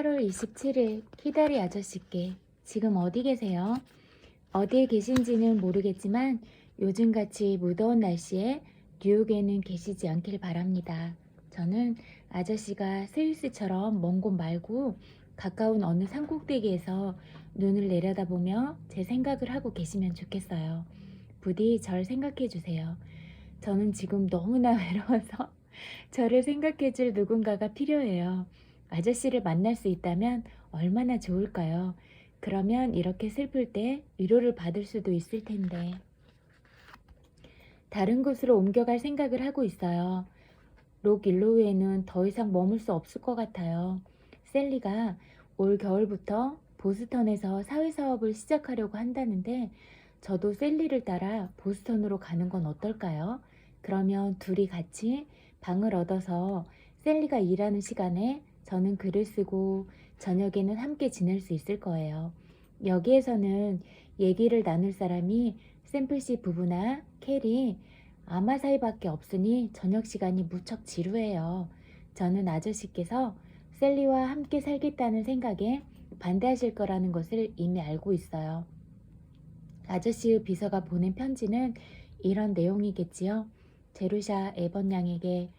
8월 27일 키다리 아저씨께 지금 어디 계세요? 어디에 계신지는 모르겠지만 요즘같이 무더운 날씨에 뉴욕에는 계시지 않길 바랍니다. 저는 아저씨가 스위스처럼 먼 곳 말고 가까운 어느 산꼭대기에서 눈을 내려다보며 제 생각을 하고 계시면 좋겠어요. 부디 절 생각해 주세요. 저는 지금 너무나 외로워서 저를 생각해줄 누군가가 필요해요. 아저씨를 만날 수 있다면 얼마나 좋을까요? 그러면 이렇게 슬플 때 위로를 받을 수도 있을 텐데. 다른 곳으로 옮겨갈 생각을 하고 있어요. 록 일로우에는 더 이상 머물 수 없을 것 같아요. 셀리가 올 겨울부터 보스턴에서 사회사업을 시작하려고 한다는데 저도 셀리를 따라 보스턴으로 가는 건 어떨까요? 그러면 둘이 같이 방을 얻어서 셀리가 일하는 시간에 저는 글을 쓰고 저녁에는 함께 지낼 수 있을 거예요. 여기에서는 얘기를 나눌 사람이 샘플씨 부부나 캐리, 아마 사이밖에 없으니 저녁 시간이 무척 지루해요. 저는 아저씨께서 셀리와 함께 살겠다는 생각에 반대하실 거라는 것을 이미 알고 있어요. 아저씨의 비서가 보낸 편지는 이런 내용이겠지요. 제루샤 에번 양에게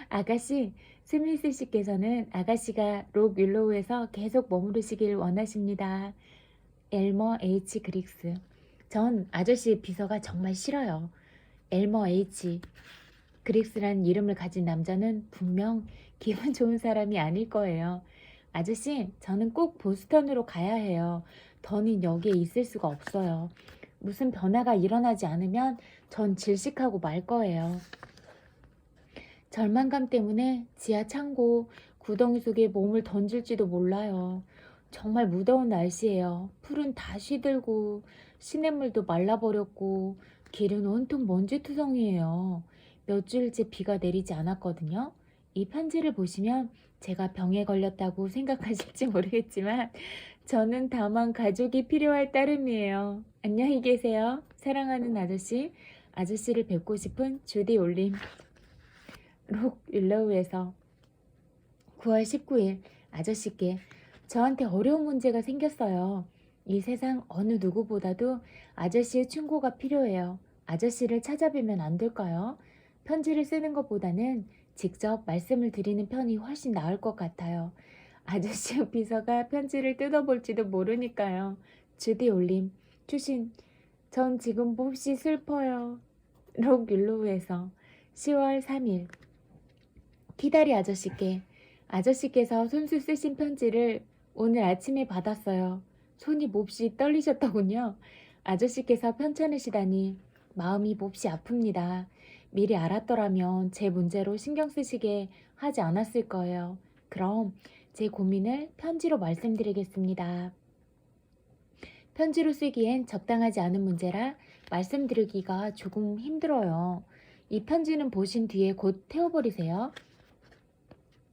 아가씨, 스미스 씨께서는 아가씨가 록 윌로우에서 계속 머무르시길 원하십니다. 엘머 H. 그릭스. 전 아저씨의 비서가 정말 싫어요. 엘머 H. 그릭스라는 이름을 가진 남자는 분명 기분 좋은 사람이 아닐 거예요. 아저씨, 저는 꼭 보스턴으로 가야 해요. 더는 여기에 있을 수가 없어요. 무슨 변화가 일어나지 않으면 전 질식하고 말 거예요. 절망감 때문에 지하 창고, 구덩이 속에 몸을 던질지도 몰라요. 정말 무더운 날씨예요. 풀은 다 시들고 시냇물도 말라버렸고 길은 온통 먼지투성이에요. 몇 주일째 비가 내리지 않았거든요. 이 편지를 보시면 제가 병에 걸렸다고 생각하실지 모르겠지만 저는 다만 가족이 필요할 따름이에요. 안녕히 계세요. 사랑하는 아저씨, 아저씨를 뵙고 싶은 주디 올림. 록 윌로우에서 9월 19일 아저씨께 저한테 어려운 문제가 생겼어요. 이 세상 어느 누구보다도 아저씨의 충고가 필요해요. 아저씨를 찾아뵈면 안 될까요? 편지를 쓰는 것보다는 직접 말씀을 드리는 편이 훨씬 나을 것 같아요. 아저씨의 비서가 편지를 뜯어볼지도 모르니까요. 주디 올림, 추신, 전 지금 몹시 슬퍼요. 록 윌로우에서 10월 3일 키다리 아저씨께 아저씨께서 손수 쓰신 편지를 오늘 아침에 받았어요. 손이 몹시 떨리셨더군요. 아저씨께서 편찮으시다니 마음이 몹시 아픕니다. 미리 알았더라면 제 문제로 신경 쓰시게 하지 않았을 거예요. 그럼 제 고민을 편지로 말씀드리겠습니다. 편지로 쓰기엔 적당하지 않은 문제라 말씀드리기가 조금 힘들어요. 이 편지는 보신 뒤에 곧 태워버리세요.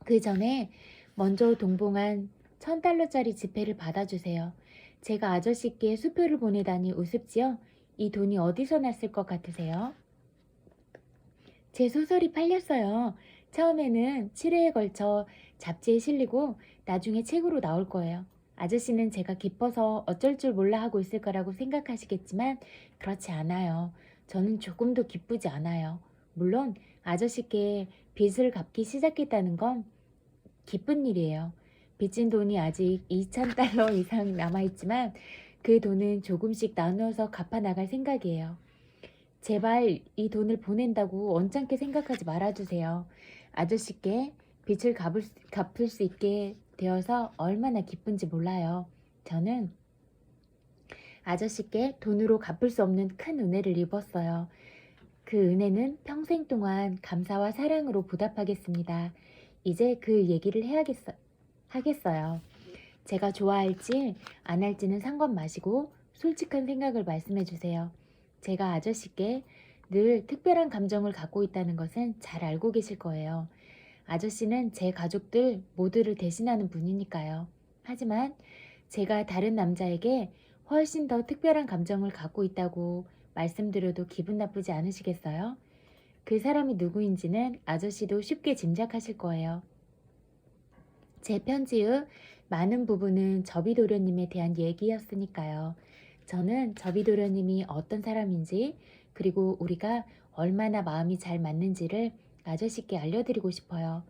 그 전에 먼저 동봉한 $1000짜리 지폐를 받아주세요. 제가 아저씨께 수표를 보내다니 우습지요? 이 돈이 어디서 났을 것 같으세요? 제 소설이 팔렸어요. 처음에는 7회에 걸쳐 잡지에 실리고 나중에 책으로 나올 거예요. 아저씨는 제가 기뻐서 어쩔 줄 몰라 하고 있을 거라고 생각하시겠지만 그렇지 않아요. 저는 조금도 기쁘지 않아요. 물론 아저씨께 빚을 갚기 시작했다는 건 기쁜 일이에요. 빚진 돈이 아직 $2000 이상 남아있지만 그 돈은 조금씩 나누어서 갚아 나갈 생각이에요. 제발 이 돈을 보낸다고 언짢게 생각하지 말아주세요. 아저씨께 빚을 갚을 수 있게 되어서 얼마나 기쁜지 몰라요. 저는 아저씨께 돈으로 갚을 수 없는 큰 은혜를 입었어요. 그 은혜는 평생 동안 감사와 사랑으로 보답하겠습니다. 이제 그 얘기를 하겠어요. 제가 좋아할지 안 할지는 상관 마시고 솔직한 생각을 말씀해 주세요. 제가 아저씨께 늘 특별한 감정을 갖고 있다는 것은 잘 알고 계실 거예요. 아저씨는 제 가족들 모두를 대신하는 분이니까요. 하지만 제가 다른 남자에게 훨씬 더 특별한 감정을 갖고 있다고 말씀드려도 기분 나쁘지 않으시겠어요? 그 사람이 누구인지는 아저씨도 쉽게 짐작하실 거예요. 제 편지 후 많은 부분은 저비도련님에 대한 얘기였으니까요. 저는 저비도련님이 어떤 사람인지, 그리고 우리가 얼마나 마음이 잘 맞는지를 아저씨께 알려드리고 싶어요.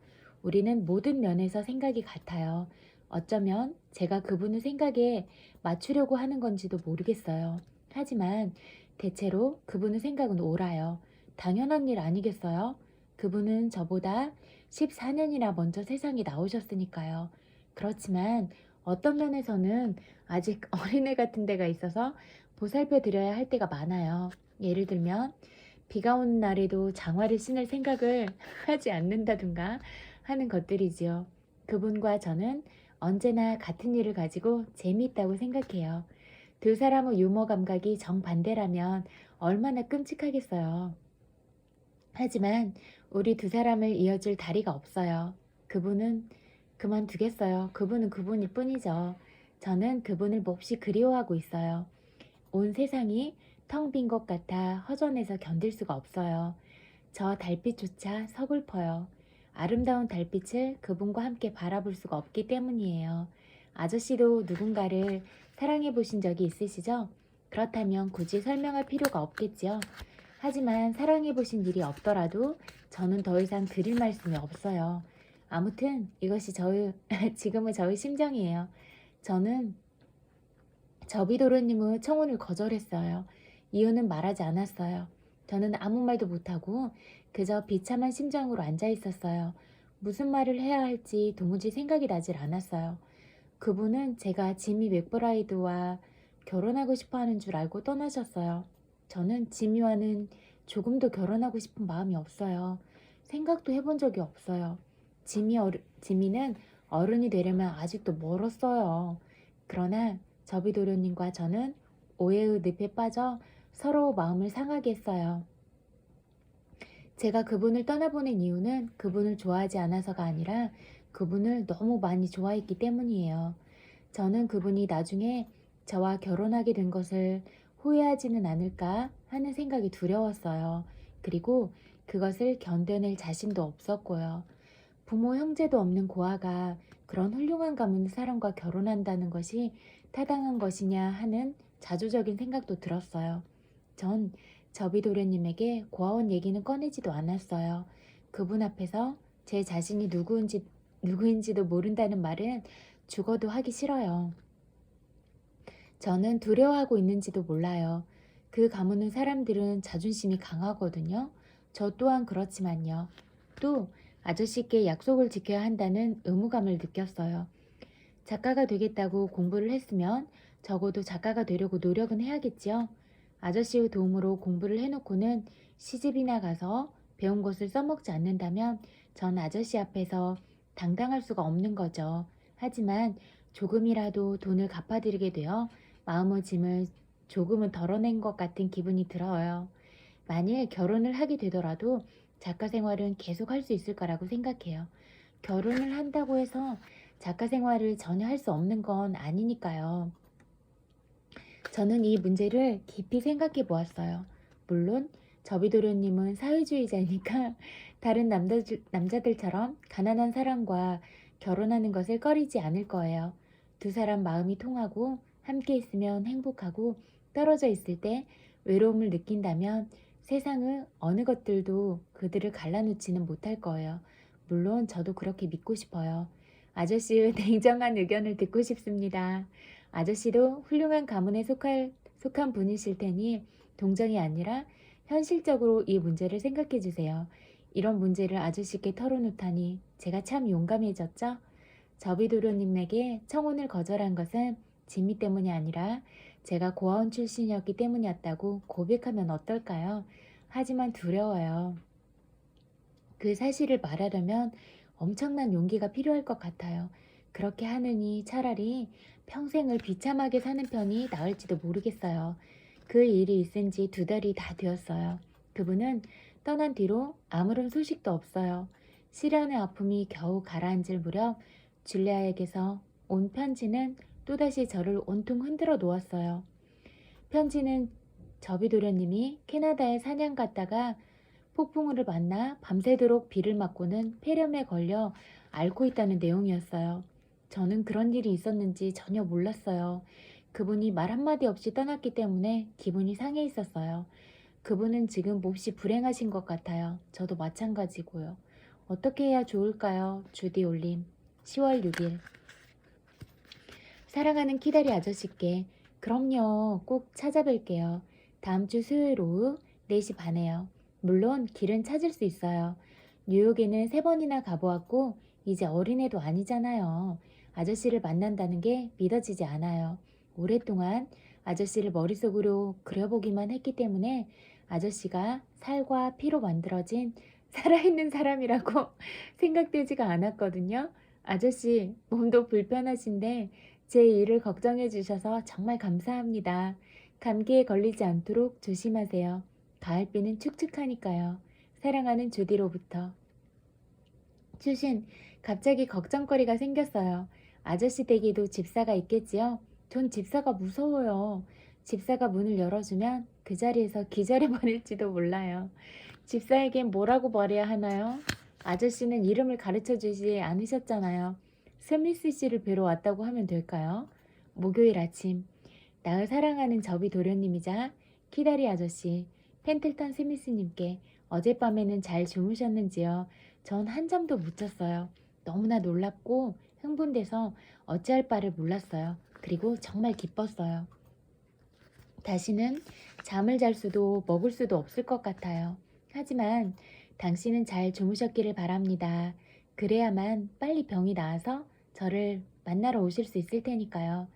우리는 모든 면에서 생각이 같아요. 어쩌면 제가 그분의 생각에 맞추려고 하는 건지도 모르겠어요. 하지만 대체로 그분의 생각은 옳아요. 당연한 일 아니겠어요? 그분은 저보다 14년이나 먼저 세상에 나오셨으니까요. 그렇지만 어떤 면에서는 아직 어린애 같은 데가 있어서 보살펴 드려야 할 때가 많아요. 예를 들면 비가 오는 날에도 장화를 신을 생각을 하지 않는다든가 하는 것들이지요. 그분과 저는 언제나 같은 일을 가지고 재미있다고 생각해요. 두 사람의 유머 감각이 정반대라면 얼마나 끔찍하겠어요. 하지만 우리 두 사람을 이어줄 다리가 없어요. 그분은 그만두겠어요. 그분은 그분일 뿐이죠. 저는 그분을 몹시 그리워하고 있어요. 온 세상이 텅 빈 것 같아 허전해서 견딜 수가 없어요. 저 달빛조차 서글퍼요. 아름다운 달빛을 그분과 함께 바라볼 수가 없기 때문이에요. 아저씨도 누군가를 사랑해 보신 적이 있으시죠? 그렇다면 굳이 설명할 필요가 없겠지요. 하지만 사랑해 보신 일이 없더라도 저는 더 이상 드릴 말씀이 없어요. 아무튼 이것이 지금의 저의 심정이에요. 저는 저비도련님의 청혼을 거절했어요. 이유는 말하지 않았어요. 저는 아무 말도 못하고 그저 비참한 심정으로 앉아 있었어요. 무슨 말을 해야 할지 도무지 생각이 나질 않았어요. 그분은 제가 지미 맥브라이드와 결혼하고 싶어 하는 줄 알고 떠나셨어요. 저는 지미와는 조금도 결혼하고 싶은 마음이 없어요. 생각도 해본 적이 없어요. 지미는 어른이 되려면 아직도 멀었어요. 그러나 저비도련님과 저는 오해의 늪에 빠져 서로 마음을 상하게 했어요. 제가 그분을 떠나보낸 이유는 그분을 좋아하지 않아서가 아니라 그분을 너무 많이 좋아했기 때문이에요. 저는 그분이 나중에 저와 결혼하게 된 것을 후회하지는 않을까 하는 생각이 두려웠어요. 그리고 그것을 견뎌낼 자신도 없었고요. 부모 형제도 없는 고아가 그런 훌륭한 가문의 사람과 결혼한다는 것이 타당한 것이냐 하는 자조적인 생각도 들었어요. 전 저비도련님에게 고아원 얘기는 꺼내지도 않았어요. 그분 앞에서 제 자신이 누구인지도 모른다는 말은 죽어도 하기 싫어요. 저는 두려워하고 있는지도 몰라요. 그 가문의 사람들은 자존심이 강하거든요. 저 또한 그렇지만요. 또 아저씨께 약속을 지켜야 한다는 의무감을 느꼈어요. 작가가 되겠다고 공부를 했으면 적어도 작가가 되려고 노력은 해야겠지요. 아저씨의 도움으로 공부를 해놓고는 시집이나 가서 배운 것을 써먹지 않는다면 전 아저씨 앞에서 당당할 수가 없는 거죠. 하지만 조금이라도 돈을 갚아드리게 되어 마음의 짐을 조금은 덜어낸 것 같은 기분이 들어요. 만일 결혼을 하게 되더라도 작가 생활은 계속 할 수 있을 거라고 생각해요. 결혼을 한다고 해서 작가 생활을 전혀 할 수 없는 건 아니니까요. 저는 이 문제를 깊이 생각해 보았어요. 물론 저비도련님은 사회주의자니까 다른 남자들처럼 가난한 사람과 결혼하는 것을 꺼리지 않을 거예요. 두 사람 마음이 통하고 함께 있으면 행복하고 떨어져 있을 때 외로움을 느낀다면 세상의 어느 것들도 그들을 갈라놓지는 못할 거예요. 물론 저도 그렇게 믿고 싶어요. 아저씨의 냉정한 의견을 듣고 싶습니다. 아저씨도 훌륭한 가문에 속한 분이실 테니 동정이 아니라 현실적으로 이 문제를 생각해 주세요. 이런 문제를 아저씨께 털어놓다니 제가 참 용감해졌죠? 저비도련님에게 청혼을 거절한 것은 지미 때문이 아니라 제가 고아원 출신이었기 때문이었다고 고백하면 어떨까요? 하지만 두려워요. 그 사실을 말하려면 엄청난 용기가 필요할 것 같아요. 그렇게 하느니 차라리 평생을 비참하게 사는 편이 나을지도 모르겠어요. 그 일이 있은 지 2달이 다 되었어요. 그분은 떠난 뒤로 아무런 소식도 없어요. 시련의 아픔이 겨우 가라앉을 무렵 줄리아에게서 온 편지는 또다시 저를 온통 흔들어 놓았어요. 편지는 저비도련님이 캐나다에 사냥 갔다가 폭풍우를 만나 밤새도록 비를 맞고는 폐렴에 걸려 앓고 있다는 내용이었어요. 저는 그런 일이 있었는지 전혀 몰랐어요. 그분이 말 한마디 없이 떠났기 때문에 기분이 상해 있었어요. 그분은 지금 몹시 불행하신 것 같아요. 저도 마찬가지고요. 어떻게 해야 좋을까요? 주디 올림. 10월 6일. 사랑하는 키다리 아저씨께 그럼요. 꼭 찾아뵐게요. 다음 주 수요일 오후 4시 반에요. 물론 길은 찾을 수 있어요. 뉴욕에는 3번이나 가보았고 이제 어린애도 아니잖아요. 아저씨를 만난다는 게 믿어지지 않아요. 오랫동안 아저씨를 머릿속으로 그려보기만 했기 때문에 아저씨가 살과 피로 만들어진 살아있는 사람이라고 생각되지가 않았거든요. 아저씨 몸도 불편하신데 제 일을 걱정해 주셔서 정말 감사합니다. 감기에 걸리지 않도록 조심하세요. 가을비는 축축하니까요. 사랑하는 주디로부터. 주신, 갑자기 걱정거리가 생겼어요. 아저씨 댁에도 집사가 있겠지요? 전 집사가 무서워요. 집사가 문을 열어주면 그 자리에서 기절해버릴지도 몰라요. 집사에겐 뭐라고 말해야 하나요? 아저씨는 이름을 가르쳐 주지 않으셨잖아요. 스미스 씨를 뵈러 왔다고 하면 될까요? 목요일 아침, 나의 사랑하는 접이 도련님이자 키다리 아저씨, 펜틀턴 스미스님께 어젯밤에는 잘 주무셨는지요? 전 한 잠도 못 잤어요. 너무나 놀랍고 흥분돼서 어찌할 바를 몰랐어요. 그리고 정말 기뻤어요. 다시는 잠을 잘 수도 먹을 수도 없을 것 같아요. 하지만 당신은 잘 주무셨기를 바랍니다. 그래야만 빨리 병이 나아서 저를 만나러 오실 수 있을 테니까요.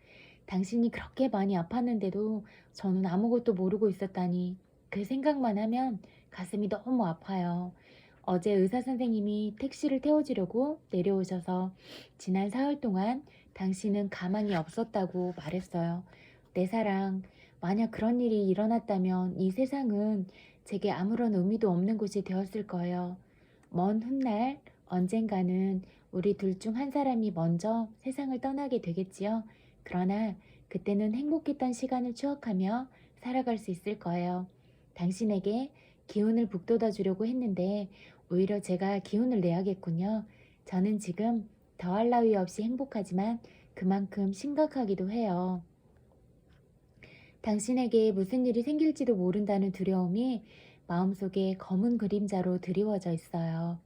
당신이 그렇게 많이 아팠는데도 저는 아무것도 모르고 있었다니 그 생각만 하면 가슴이 너무 아파요. 어제 의사 선생님이 택시를 태워주려고 내려오셔서 지난 사흘 동안 당신은 가망이 없었다고 말했어요. 내 사랑, 만약 그런 일이 일어났다면 이 세상은 제게 아무런 의미도 없는 곳이 되었을 거예요. 먼 훗날 언젠가는 우리 둘 중 한 사람이 먼저 세상을 떠나게 되겠지요. 그러나 그때는 행복했던 시간을 추억하며 살아갈 수 있을 거예요. 당신에게 기운을 북돋아 주려고 했는데 오히려 제가 기운을 내야겠군요. 저는 지금 더할 나위 없이 행복하지만 그만큼 심각하기도 해요. 당신에게 무슨 일이 생길지도 모른다는 두려움이 마음속에 검은 그림자로 드리워져 있어요.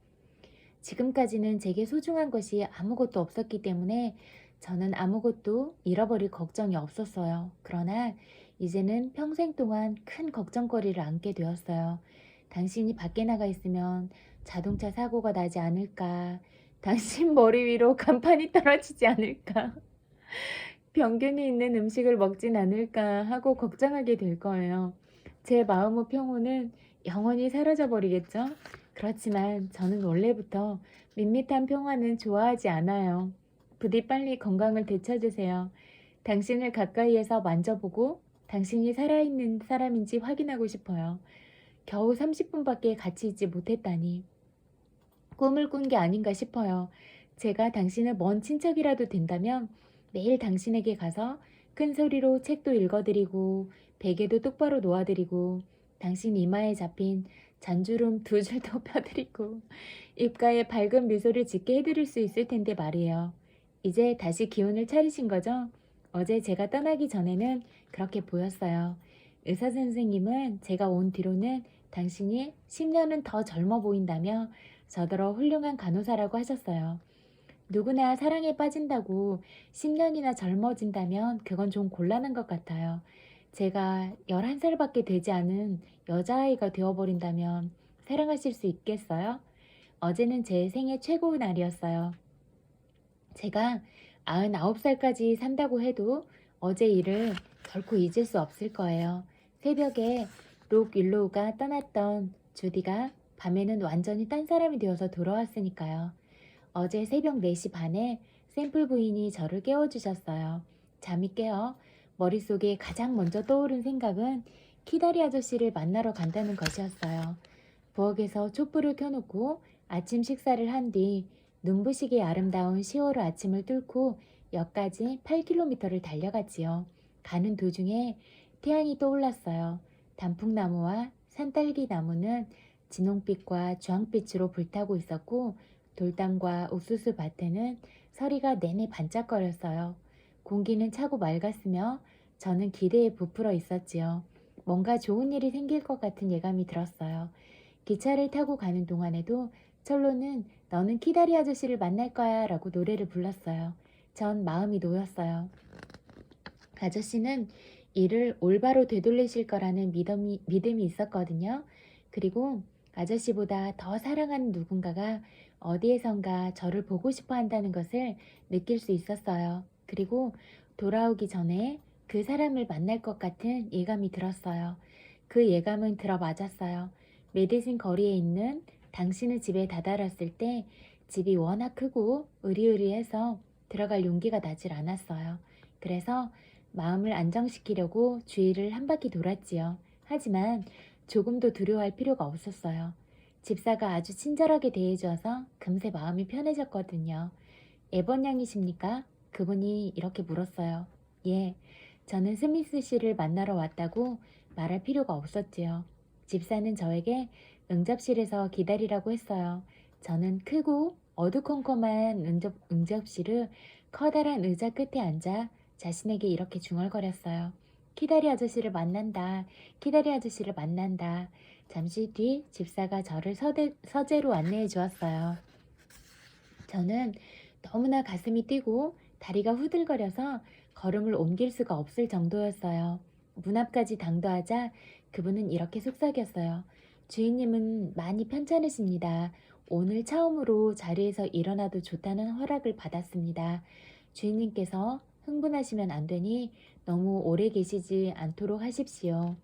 지금까지는 제게 소중한 것이 아무것도 없었기 때문에 저는 아무것도 잃어버릴 걱정이 없었어요. 그러나 이제는 평생 동안 큰 걱정거리를 안게 되었어요. 당신이 밖에 나가 있으면 자동차 사고가 나지 않을까, 당신 머리 위로 간판이 떨어지지 않을까, 병균이 있는 음식을 먹진 않을까 하고 걱정하게 될 거예요. 제 마음의 평온은 영원히 사라져 버리겠죠? 그렇지만 저는 원래부터 밋밋한 평화는 좋아하지 않아요. 부디 빨리 건강을 되찾으세요. 당신을 가까이에서 만져보고 당신이 살아있는 사람인지 확인하고 싶어요. 겨우 30분밖에 같이 있지 못했다니 꿈을 꾼 게 아닌가 싶어요. 제가 당신의 먼 친척이라도 된다면 매일 당신에게 가서 큰 소리로 책도 읽어드리고 베개도 똑바로 놓아드리고 당신 이마에 잡힌 잔주름 2줄도 펴드리고 입가에 밝은 미소를 짓게 해드릴 수 있을 텐데 말이에요. 이제 다시 기운을 차리신 거죠? 어제 제가 떠나기 전에는 그렇게 보였어요. 의사 선생님은 제가 온 뒤로는 당신이 10년은 더 젊어 보인다며 저더러 훌륭한 간호사라고 하셨어요. 누구나 사랑에 빠진다고 10년이나 젊어진다면 그건 좀 곤란한 것 같아요. 제가 11살밖에 되지 않은 여자아이가 되어버린다면 사랑하실 수 있겠어요? 어제는 제 생애 최고의 날이었어요. 제가 99살까지 산다고 해도 어제 일을 결코 잊을 수 없을 거예요. 새벽에 록 윌로우가 떠났던 주디가 밤에는 완전히 딴 사람이 되어서 돌아왔으니까요. 어제 새벽 4시 반에 샘플 부인이 저를 깨워주셨어요. 잠이 깨어 머릿속에 가장 먼저 떠오른 생각은 키다리 아저씨를 만나러 간다는 것이었어요. 부엌에서 촛불을 켜놓고 아침 식사를 한 뒤 눈부시게 아름다운 10월 아침을 뚫고 역까지 8km를 달려갔지요. 가는 도중에 태양이 떠올랐어요. 단풍나무와 산딸기 나무는 진홍빛과 주황빛으로 불타고 있었고 돌담과 옥수수 밭에는 서리가 내내 반짝거렸어요. 공기는 차고 맑았으며 저는 기대에 부풀어 있었지요. 뭔가 좋은 일이 생길 것 같은 예감이 들었어요. 기차를 타고 가는 동안에도 철로는 너는 키다리 아저씨를 만날 거야 라고 노래를 불렀어요. 전 마음이 놓였어요. 아저씨는 일을 올바로 되돌리실 거라는 믿음이 있었거든요. 그리고 아저씨보다 더 사랑하는 누군가가 어디에선가 저를 보고 싶어 한다는 것을 느낄 수 있었어요. 그리고 돌아오기 전에 그 사람을 만날 것 같은 예감이 들었어요. 그 예감은 들어맞았어요. 메디슨 거리에 있는 당신의 집에 다다랐을 때 집이 워낙 크고 으리으리해서 들어갈 용기가 나질 않았어요. 그래서 마음을 안정시키려고 주위를 한 바퀴 돌았지요. 하지만 조금도 두려워할 필요가 없었어요. 집사가 아주 친절하게 대해주어서 금세 마음이 편해졌거든요. 에번 양이십니까? 그분이 이렇게 물었어요. 예, 저는 스미스 씨를 만나러 왔다고 말할 필요가 없었지요. 집사는 저에게 응접실에서 기다리라고 했어요. 저는 크고 어두컴컴한 응접실을 커다란 의자 끝에 앉아 자신에게 이렇게 중얼거렸어요. 키다리 아저씨를 만난다. 키다리 아저씨를 만난다. 잠시 뒤 집사가 저를 서재로 안내해 주었어요. 저는 너무나 가슴이 뛰고 다리가 후들거려서 걸음을 옮길 수가 없을 정도였어요. 문 앞까지 당도하자 그분은 이렇게 속삭였어요. 주인님은 많이 편찮으십니다. 오늘 처음으로 자리에서 일어나도 좋다는 허락을 받았습니다. 주인님께서 흥분하시면 안 되니 너무 오래 계시지 않도록 하십시오.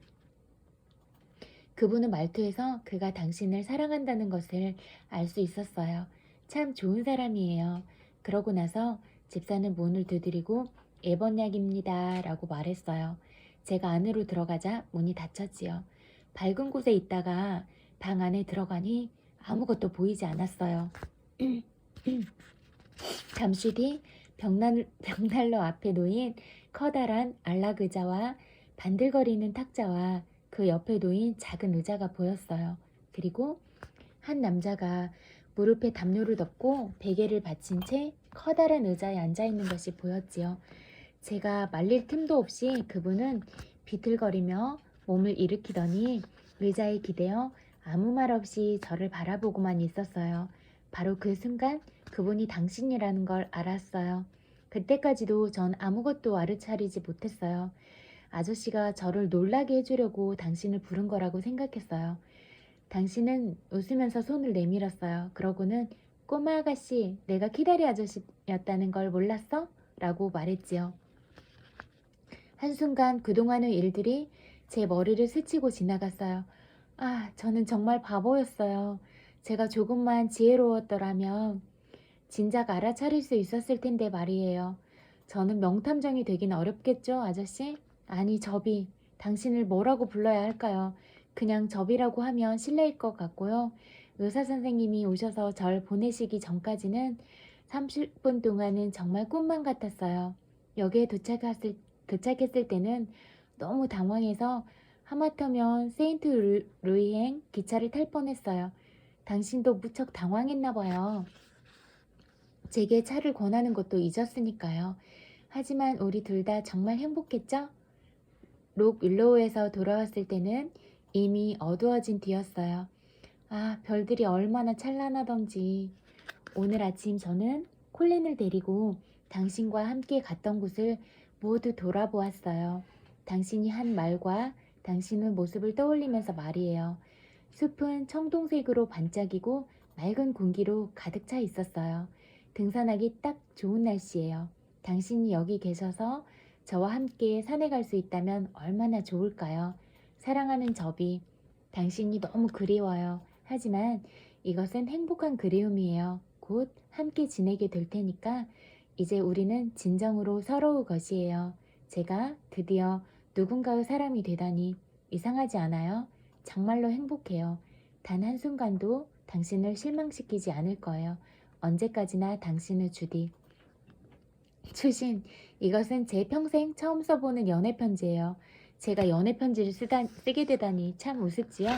그분은 말투에서 그가 당신을 사랑한다는 것을 알 수 있었어요. 참 좋은 사람이에요. 그러고 나서 집사는 문을 두드리고 에번약입니다 라고 말했어요. 제가 안으로 들어가자 문이 닫혔지요. 밝은 곳에 있다가 방 안에 들어가니 아무것도 보이지 않았어요. 잠시 뒤 벽난로 앞에 놓인 커다란 안락의자와 반들거리는 탁자와 그 옆에 놓인 작은 의자가 보였어요. 그리고 한 남자가 무릎에 담요를 덮고 베개를 받친 채 커다란 의자에 앉아있는 것이 보였지요. 제가 말릴 틈도 없이 그분은 비틀거리며 몸을 일으키더니 의자에 기대어 아무 말 없이 저를 바라보고만 있었어요. 바로 그 순간 그분이 당신이라는 걸 알았어요. 그때까지도 전 아무것도 알아차리지 못했어요. 아저씨가 저를 놀라게 해주려고 당신을 부른 거라고 생각했어요. 당신은 웃으면서 손을 내밀었어요. 그러고는 꼬마 아가씨, 내가 키다리 아저씨였다는 걸 몰랐어? 라고 말했지요. 한순간 그동안의 일들이 제 머리를 스치고 지나갔어요. 아, 저는 정말 바보였어요. 제가 조금만 지혜로웠더라면 진작 알아차릴 수 있었을 텐데 말이에요. 저는 명탐정이 되긴 어렵겠죠, 아저씨? 아니, 접이. 당신을 뭐라고 불러야 할까요? 그냥 접이라고 하면 실례일 것 같고요. 의사 선생님이 오셔서 절 보내시기 전까지는 30분 동안은 정말 꿈만 같았어요. 여기에 도착했을 때는 너무 당황해서 하마터면 세인트 루이행 기차를 탈 뻔했어요. 당신도 무척 당황했나 봐요. 제게 차를 권하는 것도 잊었으니까요. 하지만 우리 둘 다 정말 행복했죠? 록 윌로우에서 돌아왔을 때는 이미 어두워진 뒤였어요. 아, 별들이 얼마나 찬란하던지. 오늘 아침 저는 콜린을 데리고 당신과 함께 갔던 곳을 모두 돌아보았어요. 당신이 한 말과 당신의 모습을 떠올리면서 말이에요. 숲은 청동색으로 반짝이고 맑은 공기로 가득 차 있었어요. 등산하기 딱 좋은 날씨예요. 당신이 여기 계셔서 저와 함께 산에 갈 수 있다면 얼마나 좋을까요? 사랑하는 접이, 당신이 너무 그리워요. 하지만 이것은 행복한 그리움이에요. 곧 함께 지내게 될 테니까 이제 우리는 진정으로 서러울 것이에요. 제가 드디어 누군가의 사람이 되다니 이상하지 않아요? 정말로 행복해요. 단 한순간도 당신을 실망시키지 않을 거예요. 언제까지나 당신의 주디. 추신, 이것은 제 평생 처음 써보는 연애편지예요. 제가 연애편지를 쓰게 되다니 참 우습지요?